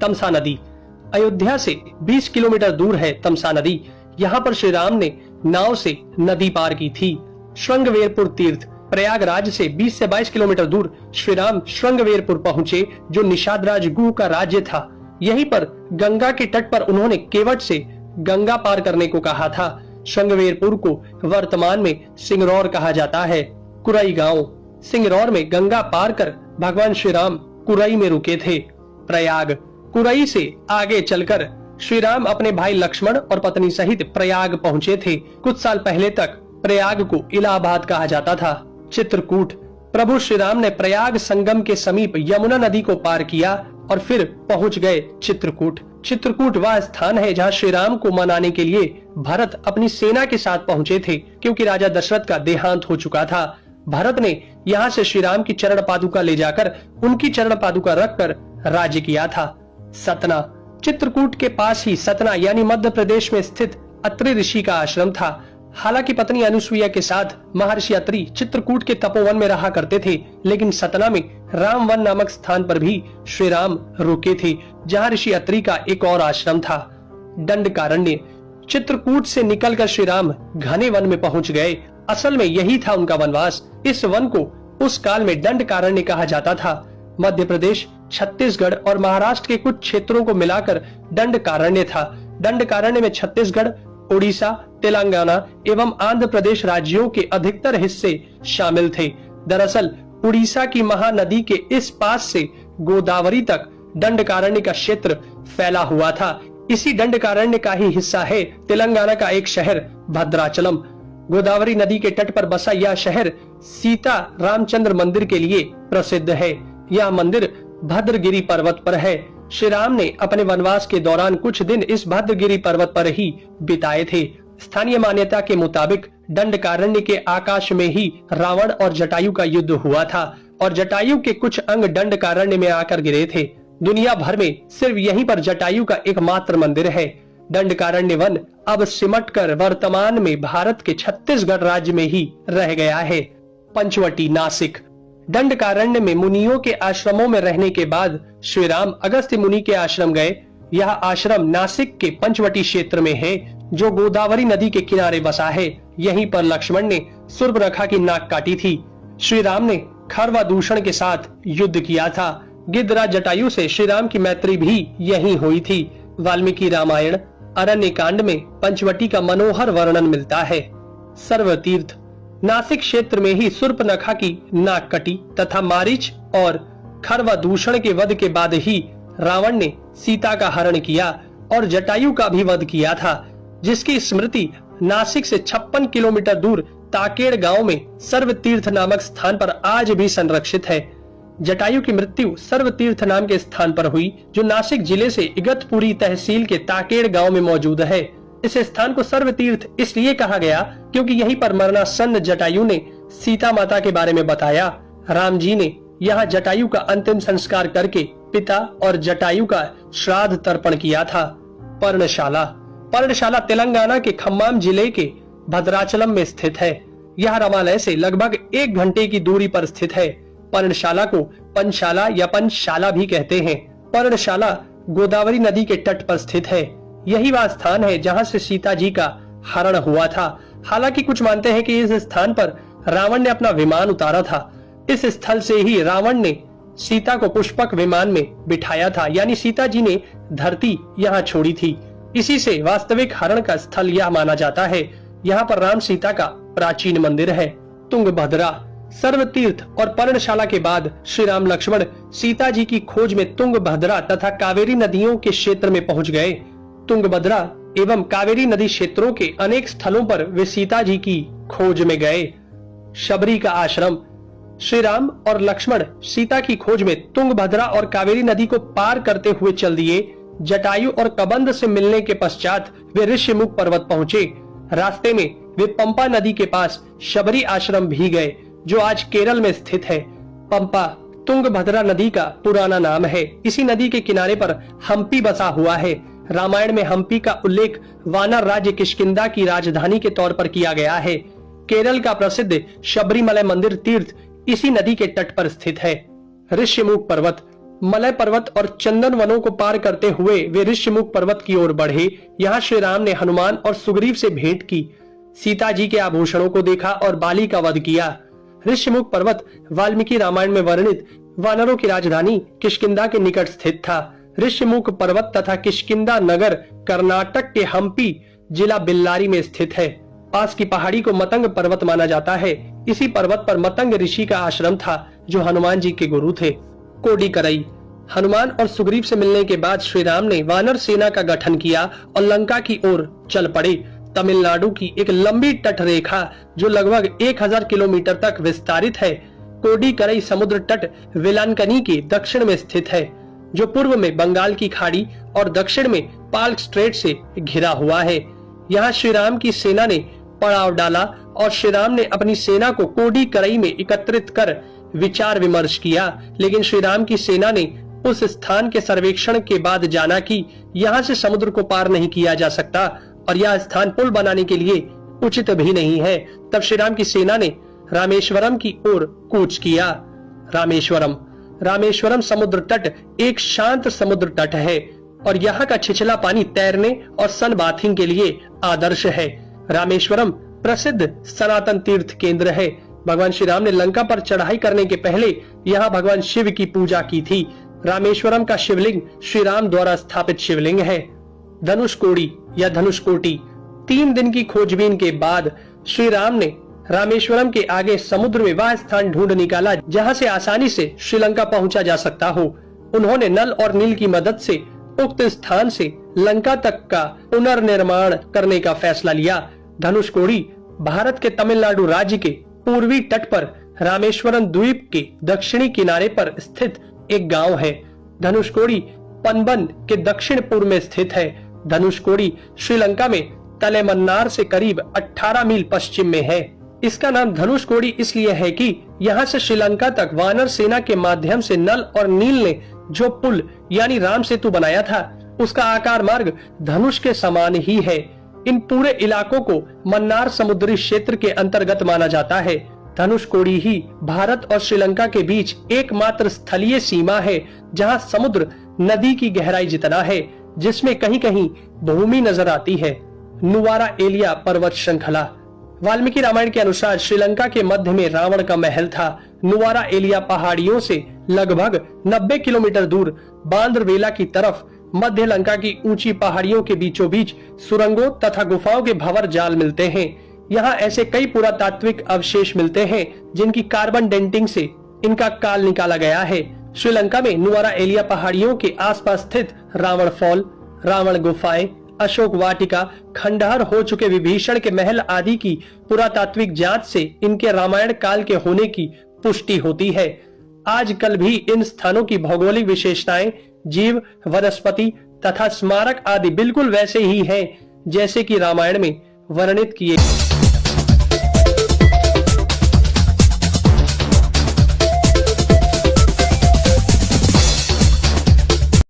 तमसा नदी। अयोध्या से 20 किलोमीटर दूर है तमसा नदी। यहाँ पर श्री राम ने नाव से नदी पार की थी। श्रृंगवेरपुर तीर्थ, प्रयागराज से 20 से 22 किलोमीटर दूर श्री राम श्रृंगवेरपुर पहुँचे, जो निषादराज गुह का राज्य था। यहीं पर गंगा के तट पर उन्होंने केवट से गंगा पार करने को कहा था। श्रृंगवेरपुर को वर्तमान में सिंगरौर कहा जाता है। कुरई गांव, सिंगरौर में गंगा पार कर भगवान श्री राम कुरई में रुके थे। प्रयाग, कुरई से आगे चलकर श्री राम अपने भाई लक्ष्मण और पत्नी सहित प्रयाग पहुंचे थे। कुछ साल पहले तक प्रयाग को इलाहाबाद कहा जाता था। चित्रकूट, प्रभु श्री राम ने प्रयाग संगम के समीप यमुना नदी को पार किया और फिर पहुंच गए चित्रकूट। चित्रकूट वह स्थान है जहां श्री राम को मनाने के लिए भरत अपनी सेना के साथ पहुंचे थे, क्योंकि राजा दशरथ का देहांत हो चुका था। भरत ने यहाँ से श्री राम की चरण पादुका ले जाकर उनकी चरण पादुका रखकर राज्य किया था। सतना, चित्रकूट के पास ही सतना यानी मध्य प्रदेश में स्थित अत्रि ऋषि का आश्रम था। हालांकि पत्नी अनुसुईया के साथ महर्षि अत्रि चित्रकूट के तपोवन में रहा करते थे, लेकिन सतना में रामवन नामक स्थान पर भी श्री राम रुके थे, जहां ऋषि अत्रि का एक और आश्रम था। दंडकारण्य, चित्रकूट से निकलकर श्री राम घने वन में पहुंच गए। असल में यही था उनका वनवास। इस वन को उस काल में दंडकारण्य कहा जाता था। मध्य प्रदेश, छत्तीसगढ़ और महाराष्ट्र के कुछ क्षेत्रों को मिलाकर दंडकारण्य था। दंडकारण्य में छत्तीसगढ़, उड़ीसा, तेलंगाना एवं आंध्र प्रदेश राज्यों के अधिकतर हिस्से शामिल थे। दरअसल उड़ीसा की महानदी के इस पास से गोदावरी तक दंडकारण्य का क्षेत्र फैला हुआ था। इसी दंडकारण्य का ही हिस्सा है तेलंगाना का एक शहर भद्राचलम। गोदावरी नदी के तट पर बसा यह शहर सीता रामचंद्र मंदिर के लिए प्रसिद्ध है। यह मंदिर भद्रगिरी पर्वत पर है। श्री राम ने अपने वनवास के दौरान कुछ दिन इस भद्रगिरी पर्वत पर ही बिताए थे। स्थानीय मान्यता के मुताबिक दंडकारण्य के आकाश में ही रावण और जटायु का युद्ध हुआ था और जटायु के कुछ अंग दंडकारण्य में आकर गिरे थे। दुनिया भर में सिर्फ यहीं पर जटायु का एकमात्र मंदिर है। दंडकारण्य वन अब सिमटकर वर्तमान में भारत के छत्तीसगढ़ राज्य में ही रह गया है। पंचवटी, नासिक, दंडकारण्य में मुनियों के आश्रमों में रहने के बाद श्री राम अगस्त्य मुनि के आश्रम गए। यह आश्रम नासिक के पंचवटी क्षेत्र में है, जो गोदावरी नदी के किनारे बसा है। यहीं पर लक्ष्मण ने सूर्पनखा की नाक काटी थी। श्री राम ने खरवादूषण के साथ युद्ध किया था। गिद्धराज जटायु से श्री राम की मैत्री भी यहीं हुई थी। वाल्मीकि रामायण अरण्य कांड में पंचवटी का मनोहर वर्णन मिलता है। सर्वतीर्थ, नासिक क्षेत्र में ही सूर्पनखा की नाक कटी तथा मारीच और खरवादूषण के वध के बाद ही रावण ने सीता का हरण किया और जटायु का भी वध किया था, जिसकी स्मृति नासिक से 56 किलोमीटर दूर ताकेड़ गांव में सर्वतीर्थ नामक स्थान पर आज भी संरक्षित है। जटायु की मृत्यु सर्वतीर्थ नाम के स्थान पर हुई, जो नासिक जिले से इगतपुरी तहसील के ताकेड़ गांव में मौजूद है। इस स्थान को सर्वतीर्थ इसलिए कहा गया क्योंकि यहीं पर मरणासन्न जटायु ने सीता माता के बारे में बताया। राम जी ने यहाँ जटायु का अंतिम संस्कार करके पिता और जटायु का श्राद्ध तर्पण किया था। पर्णशाला, पर्णशाला तेलंगाना के खम्माम जिले के भद्राचलम में स्थित है। यह रामालय से लगभग 1 घंटे की दूरी पर स्थित है। पर्णशाला को पंचशाला या पंचशाला भी कहते हैं। पर्णशाला गोदावरी नदी के तट पर स्थित है। यही वह स्थान है जहां से सीता जी का हरण हुआ था। हालांकि कुछ मानते हैं कि इस स्थान पर रावण ने अपना विमान उतारा था। इस स्थल से ही रावण ने सीता को पुष्पक विमान में बिठाया था, यानी सीता जी ने धरती यहाँ छोड़ी थी। इसी से वास्तविक हरण का स्थल यह माना जाता है। यहाँ पर राम सीता का प्राचीन मंदिर है। तुंगभद्रा, सर्वतीर्थ और पर्णशाला के बाद श्री राम लक्ष्मण सीता जी की खोज में तुंगभद्रा तथा कावेरी नदियों के क्षेत्र में पहुंच गए। तुंगभद्रा एवं कावेरी नदी क्षेत्रों के अनेक स्थलों पर वे सीता जी की खोज में गए। शबरी का आश्रम, श्री राम और लक्ष्मण सीता की खोज में तुंगभद्रा और कावेरी नदी को पार करते हुए चल दिए। जटायु और कबंध से मिलने के पश्चात वे ऋषिमुख पर्वत पहुंचे। रास्ते में वे पंपा नदी के पास शबरी आश्रम भी गए, जो आज केरल में स्थित है। पंपा तुंगभद्रा नदी का पुराना नाम है। इसी नदी के किनारे पर हम्पी बसा हुआ है। रामायण में हम्पी का उल्लेख वानर राज्य किष्किंधा की राजधानी के तौर पर किया गया है। केरल का प्रसिद्ध शबरीमलय मंदिर तीर्थ इसी नदी के तट पर स्थित है। ऋषिमुख पर्वत, मलय पर्वत और चंदन वनों को पार करते हुए वे ऋषिमुख पर्वत की ओर बढ़े। यहाँ श्री राम ने हनुमान और सुग्रीव से भेंट की, सीता जी के आभूषणों को देखा और बाली का वध किया। ऋषिमुख पर्वत वाल्मीकि रामायण में वर्णित वानरों की राजधानी किष्किंधा के निकट स्थित था। ऋषिमुख पर्वत तथा किष्किंधा नगर कर्नाटक के हम्पी जिला बेल्लारी में स्थित है। पास की पहाड़ी को मतंग पर्वत माना जाता है। इसी पर्वत पर मतंग ऋषि का आश्रम था जो हनुमान जी के गुरु थे। कोडीकरई। हनुमान और सुग्रीव से मिलने के बाद श्री राम ने वानर सेना का गठन किया और लंका की ओर चल पड़े। तमिलनाडु की एक लंबी तट रेखा जो लगभग 1000 किलोमीटर तक विस्तारित है। कोडीकरई समुद्र तट वेलांकनी के दक्षिण में स्थित है, जो पूर्व में बंगाल की खाड़ी और दक्षिण में पाल्क स्ट्रेट से घिरा हुआ है। यहाँ श्री राम की सेना ने पड़ाव डाला और श्री राम ने अपनी सेना को कोडीकरई में एकत्रित कर विचार विमर्श किया, लेकिन श्री राम की सेना ने उस स्थान के सर्वेक्षण के बाद जाना कि यहाँ से समुद्र को पार नहीं किया जा सकता और यह स्थान पुल बनाने के लिए उचित भी नहीं है। तब श्री राम की सेना ने रामेश्वरम की ओर कूच किया। रामेश्वरम समुद्र तट एक शांत समुद्र तट है और यहाँ का छिछला पानी तैरने और सन बाथिंग के लिए आदर्श है। रामेश्वरम प्रसिद्ध सनातन तीर्थ केंद्र है। भगवान श्री राम ने लंका पर चढ़ाई करने के पहले यहाँ भगवान शिव की पूजा की थी। रामेश्वरम का शिवलिंग श्री राम द्वारा स्थापित शिवलिंग है। धनुषकोडी या धनुषकोटी। 3 दिन की खोजबीन के बाद श्री राम ने रामेश्वरम के आगे समुद्र में वह स्थान ढूंढ निकाला जहाँ से आसानी से श्रीलंका पहुंचा जा सकता हो। उन्होंने नल और नील की मदद से उक्त स्थान से लंका तक का पुनर्निर्माण करने का फैसला लिया। धनुषकोडी भारत के तमिलनाडु राज्य के पूर्वी तट पर रामेश्वरम द्वीप के दक्षिणी किनारे पर स्थित एक गांव है। धनुषकोडी पनबन के दक्षिण पूर्व में स्थित है। धनुषकोडी श्रीलंका में तलेमन्नार से करीब 18 मील पश्चिम में है। इसका नाम धनुषकोडी इसलिए है कि यहाँ से श्रीलंका तक वानर सेना के माध्यम से नल और नील ने जो पुल यानी राम सेतु बनाया था, उसका आकार मार्ग धनुष के समान ही है। इन पूरे इलाकों को मन्नार समुद्री क्षेत्र के अंतर्गत माना जाता है। धनुषकोडी ही भारत और श्रीलंका के बीच एकमात्र स्थलीय सीमा है जहां समुद्र नदी की गहराई जितना है, जिसमें कहीं कहीं भूमि नजर आती है। नुवारा एलिया पर्वत श्रृंखला। वाल्मीकि रामायण के अनुसार श्रीलंका के मध्य में रावण का महल था। नुवारा एलिया पहाड़ियों से लगभग 90 किलोमीटर दूर बांद्रवेला की तरफ मध्य लंका की ऊंची पहाड़ियों के बीचों बीच सुरंगों तथा गुफाओं के भंवर जाल मिलते हैं। यहाँ ऐसे कई पुरातात्विक अवशेष मिलते हैं जिनकी कार्बन डेंटिंग से इनका काल निकाला गया है। श्रीलंका में नुवारा एलिया पहाड़ियों के आसपास स्थित रावण फॉल, रावण गुफाएं, अशोक वाटिका, खंडहर हो चुके विभीषण के महल आदि की पुरातात्विक जांच से इनके रामायण काल के होने की पुष्टि होती है। आजकल भी इन स्थानों की भौगोलिक विशेषताएं, जीव, वनस्पति तथा स्मारक आदि बिल्कुल वैसे ही हैं जैसे कि रामायण में वर्णित किए।